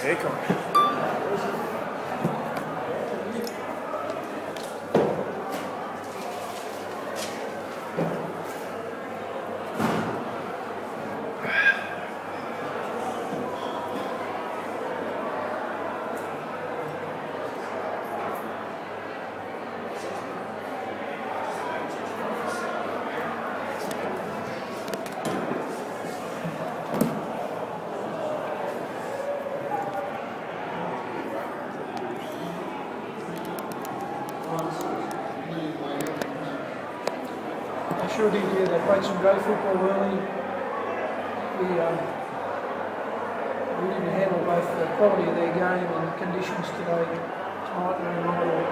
aircon. Sure did, yeah. They played some great football early. We didn't handle both the quality of their game and the conditions tonight very wrong at all.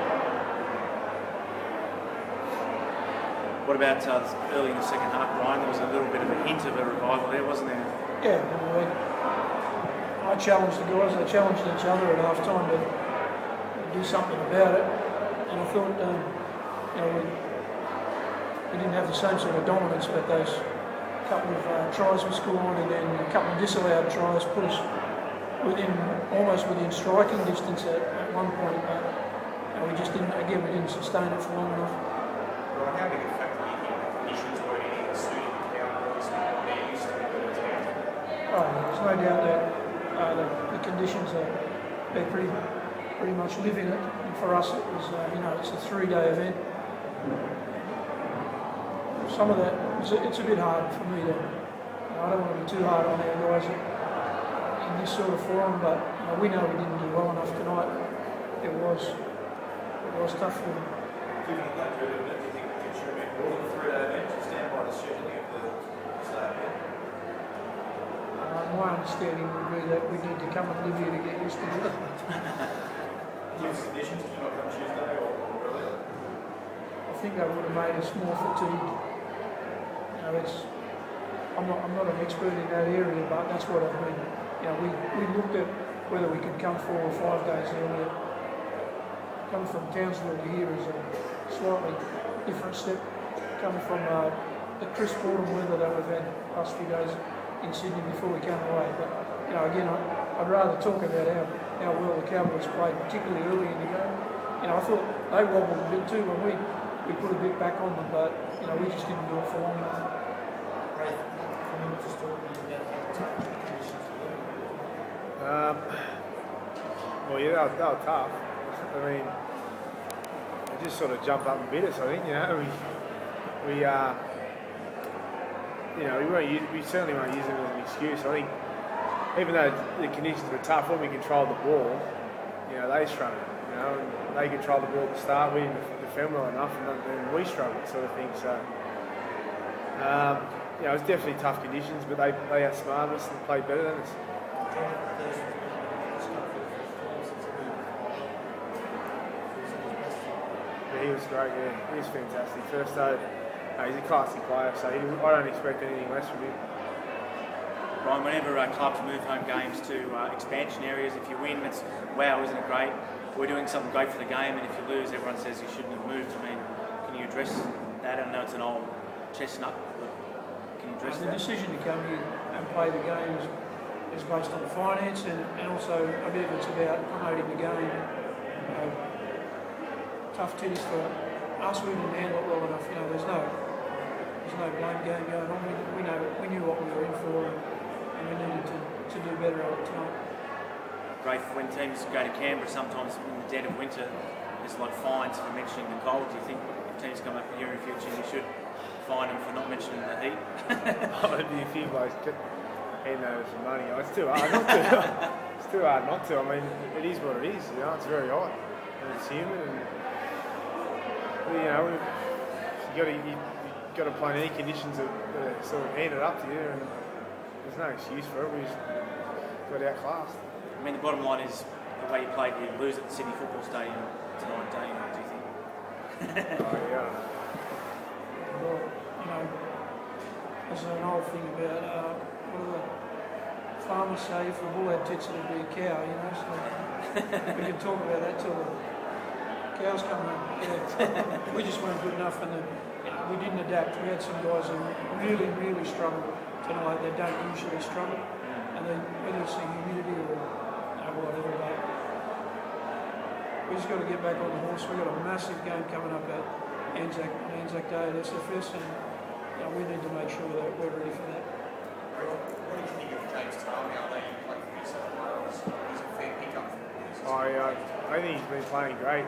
What about early in the second half, Brian? There was a little bit of a hint of a revival there, wasn't there? Yeah, I challenged the guys. They challenged each other at half time to do something about it, and I thought, we didn't have the same sort of dominance, but those couple of tries we scored and then a couple of disallowed tries put us almost within striking distance at one point, but we just didn't, again, we didn't sustain it for long enough. Right, how big a factor do you think the conditions were in suiting the Cowboys and their use of the town? Oh, there's no doubt that the conditions they're pretty much living it, and for us it was, it's a 3-day event. Some of that, it's a bit hard for me to, I don't want to be too hard on our guys in this sort of forum, but we know we didn't do well enough tonight. It was tough for them. Given that they drew it a bit, do you think it should have been more than a 3-day event to stand by the scheduling of the start event? My understanding would be that we need to come and live here to get used to it. Given conditions, can you not come Tuesday or earlier? I think they would have made us more fatigued. I'm not an expert in that area, but that's what I mean. We looked at whether we could come 4 or 5 days earlier. Coming from Townsville to here is a slightly different step. Coming from the crisp autumn weather that we've had the last few days in Sydney before we came away. But again, I'd rather talk about how well the Cowboys played, particularly early in the game. I thought they wobbled a bit too when we put a bit back on them, but we just didn't do it for long enough. Well, yeah, they were tough. I mean, they just sort of jumped up and bit us. I think we certainly won't use it as an excuse. I think even though the conditions were tough, when we controlled the ball, they struggled. And they controlled the ball at the start. We didn't defend well enough, and then we struggled, sort of thing. So. It was definitely tough conditions, but they outsmarted us and played better than us. Yeah, he was great, yeah. He was fantastic. First though, he's a classy player, so I don't expect anything less from him. Brian, whenever clubs move home games to expansion areas, if you win, it's wow, isn't it great? We're doing something great for the game, and if you lose, everyone says you shouldn't have moved. I mean, can you address that? I know it's an old chestnut, but can you address the that? The decision to come here and play the game is based on finance, and also a bit of it's about promoting the game. Tough tennis for us. We didn't handle it well enough. There's no blame game going on. We knew what we were in for, and we needed to do better at it tonight. Great. When teams go to Canberra, sometimes in the dead of winter, there's like fines for mentioning the cold. Do you think if teams come up here in the future, you should fine them for not mentioning the heat? There'd be a few blokes handing over some money. It's too hard not to. It's too hard not to. I mean, it is what it is. It's very hot and it's humid, and you got to play in any conditions that are sort of handed up to you, and there's no excuse for it. We just got outclassed. I mean, the bottom line is the way you played, you lose at the Sydney Football Stadium tonight, don't you? Do you think? Oh yeah. Well, there's an old thing about what do the farmers say? If a bull had tits, it'd be a cow. So we can talk about that till the cows come home. Yeah. We just weren't good enough, and we didn't adapt. We had some guys who really struggled tonight. They don't usually struggle, and whether it's the humidity or he's got to get back on the horse. We've got a massive game coming up at Anzac Day at SFS, and we need to make sure that we're ready for that. What did you think of James Taylor now that he played for New South Wales? He's a fair pickup for the Roosters. I think he's been playing great.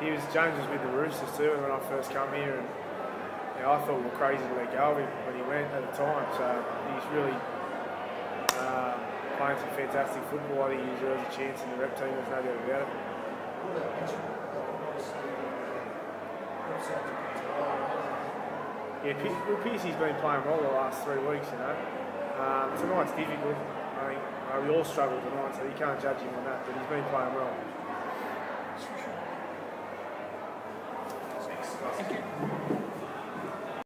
James was with the Roosters too when I first come here, and I thought we were crazy to let go of him when he went at the time. So he's really playing some fantastic football. I think he deserves a chance in the rep team. There's no doubt about it. Yeah, Piercy's been playing well the last 3 weeks. Tonight's difficult. I think we all struggled tonight, so you can't judge him on that. But he's been playing well.